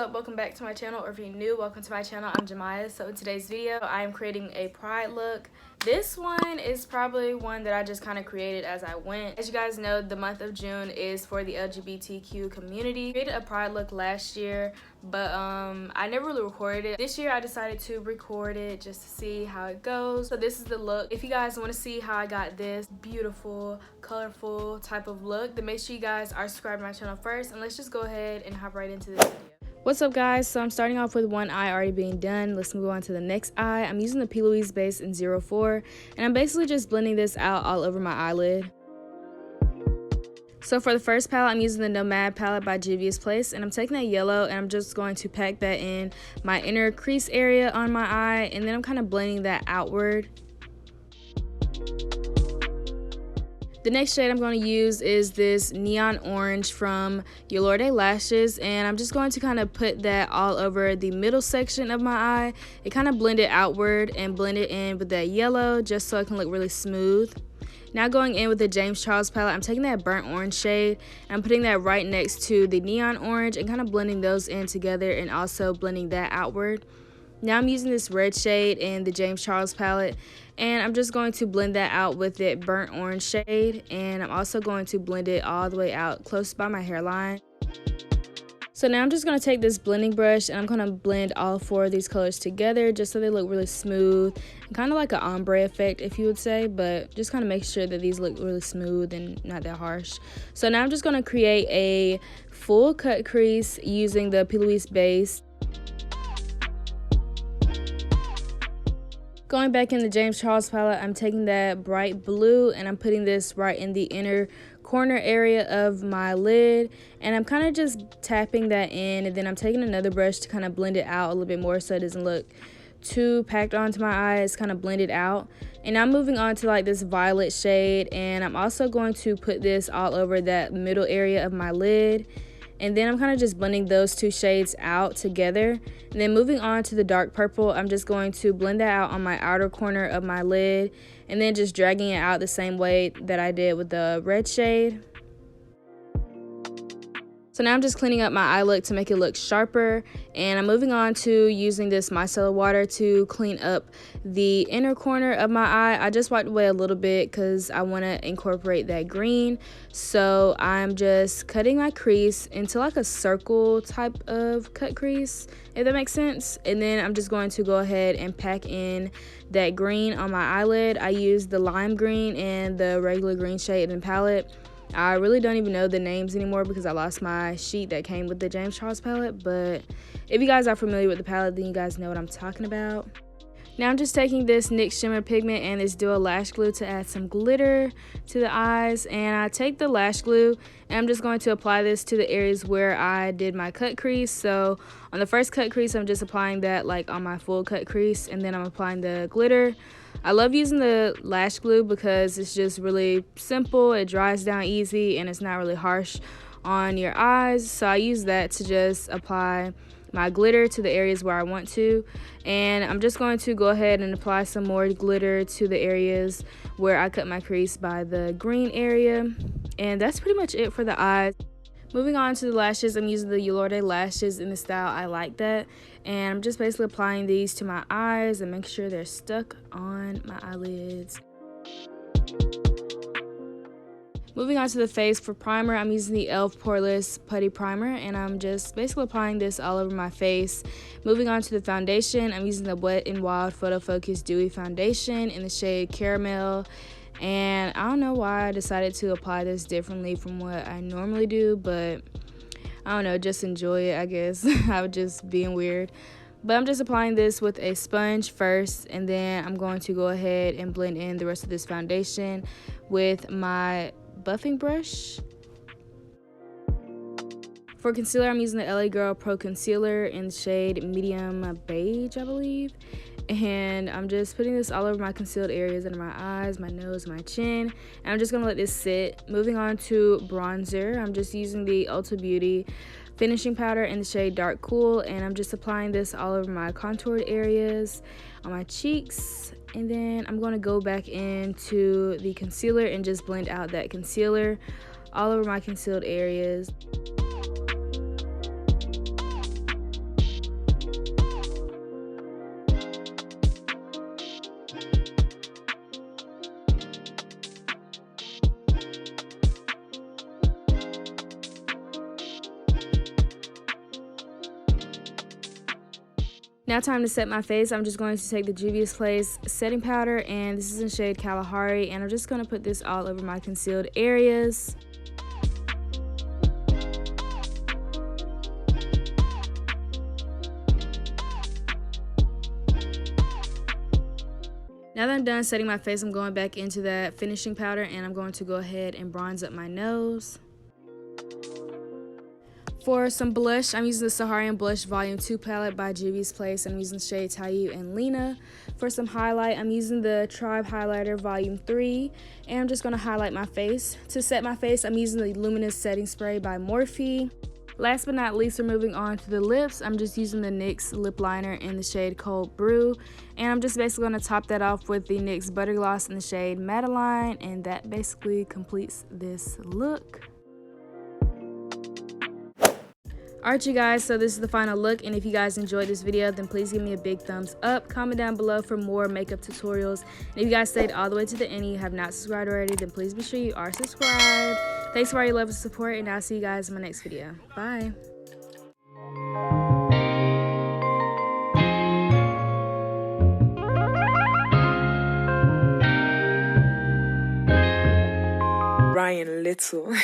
up? Welcome back to my channel, or if you're new, welcome to my channel. I'm JaMya. So in today's video, I am creating a pride look. This one is probably one that I just kind of created as I went. As you guys know, the month of June is for the LGBTQ community. I created a pride look last year, but I never really recorded it. This year I decided to record it just to see how it goes. So this is the look. If you guys want to see how I got this beautiful, colorful type of look, then make sure you guys are subscribed to my channel first, and let's just go ahead and hop right into this video. What's up, guys? So I'm starting off with one eye already being done. Let's move on to the next eye. I'm using the plouise base in 04, and I'm basically just blending this out all over my eyelid. So for the first palette, I'm using the Nomad palette by Juvias Place, and I'm taking that yellow and I'm just going to pack that in my inner crease area on my eye, and then I'm kind of blending that outward. The next shade I'm going to use is this neon orange from Yalorde lashes, and I'm just going to kind of put that all over the middle section of my eye. It kind of blend it outward and blend it in with that yellow just so it can look really smooth. Now going in with the James Charles palette, I'm taking that burnt orange shade and I'm putting that right next to the neon orange and kind of blending those in together and also blending that outward. Now I'm using this red shade in the James Charles palette, and I'm just going to blend that out with that burnt orange shade, and I'm also going to blend it all the way out close by my hairline. So now I'm just going to take this blending brush and I'm going to blend all four of these colors together just so they look really smooth, and kind of like an ombre effect, if you would say, but just kind of make sure that these look really smooth and not that harsh. So now I'm just going to create a full cut crease using the plouise base. Going back in the James Charles palette, I'm taking that bright blue and I'm putting this right in the inner corner area of my lid, and I'm kind of just tapping that in, and then I'm taking another brush to kind of blend it out a little bit more so it doesn't look too packed onto my eyes, kind of blend it out. And I'm moving on to like this violet shade, and I'm also going to put this all over that middle area of my lid. And then I'm kind of just blending those two shades out together. And then moving on to the dark purple, I'm just going to blend that out on my outer corner of my lid, and then just dragging it out the same way that I did with the red shade. So now I'm just cleaning up my eye look to make it look sharper, and I'm moving on to using this micellar water to clean up the inner corner of my eye. I just wiped away a little bit because I want to incorporate that green. So I'm just cutting my crease into like a circle type of cut crease, if that makes sense. And then I'm just going to go ahead and pack in that green on my eyelid. I used the lime green and the regular green shade in the palette. I really don't even know the names anymore because I lost my sheet that came with the James Charles palette, but if you guys are familiar with the palette, then you guys know what I'm talking about. Now I'm just taking this NYX shimmer pigment and this dual lash glue to add some glitter to the eyes, and I take the lash glue and I'm just going to apply this to the areas where I did my cut crease. So on the first cut crease, I'm just applying that like on my full cut crease, and then I'm applying the glitter. I love using the lash glue because it's just really simple, it dries down easy, and it's not really harsh on your eyes. So I use that to just apply my glitter to the areas where I want to, and I'm just going to go ahead and apply some more glitter to the areas where I cut my crease by the green area, and that's pretty much it for the eyes. Moving on to the lashes, I'm using the yalorde lashes in the style I Like That, and I'm just basically applying these to my eyes and making sure they're stuck on my eyelids. Moving on to the face, for primer, I'm using the e.l.f. poreless putty primer, and I'm just basically applying this all over my face. Moving on to the foundation, I'm using the Wet n Wild Photo Focus Dewy foundation in the shade Caramel. And I don't know why I decided to apply this differently from what I normally do, but I don't know, just enjoy it, I guess. I was just being weird. But I'm just applying this with a sponge first, and then I'm going to go ahead and blend in the rest of this foundation with my buffing brush. For concealer, I'm using the LA Girl Pro Concealer in the shade Medium Beige, I believe. And I'm just putting this all over my concealed areas under my eyes, my nose, my chin, and I'm just gonna let this sit. Moving on to bronzer, I'm just using the Ulta Beauty finishing powder in the shade Dark Cool, and I'm just applying this all over my contoured areas, on my cheeks, and then I'm going to go back into the concealer and just blend out that concealer all over my concealed areas. Now time to set my face. I'm just going to take the Juvias Place setting powder, and this is in shade Kalahari, and I'm just going to put this all over my concealed areas. Now that I'm done setting my face, I'm going back into that finishing powder, and I'm going to go ahead and bronze up my nose. For some blush, I'm using the Saharan Blush Volume 2 palette by Juvias Place. I'm using shade Tayu and Lena. For some highlight, I'm using the Tribe Highlighter Volume 3, and I'm just going to highlight my face. To set my face, I'm using the Luminous Setting Spray by Morphe. Last but not least, we're moving on to the lips. I'm just using the NYX lip liner in the shade Cold Brew, and I'm just basically going to top that off with the NYX Butter Gloss in the shade Madeline, and that basically completes this look. Alright you guys, so this is the final look, and if you guys enjoyed this video, then please give me a big thumbs up. Comment down below for more makeup tutorials. And if you guys stayed all the way to the end and you have not subscribed already, then please be sure you are subscribed. Thanks for all your love and support, and I'll see you guys in my next video. Bye! Ryan Little.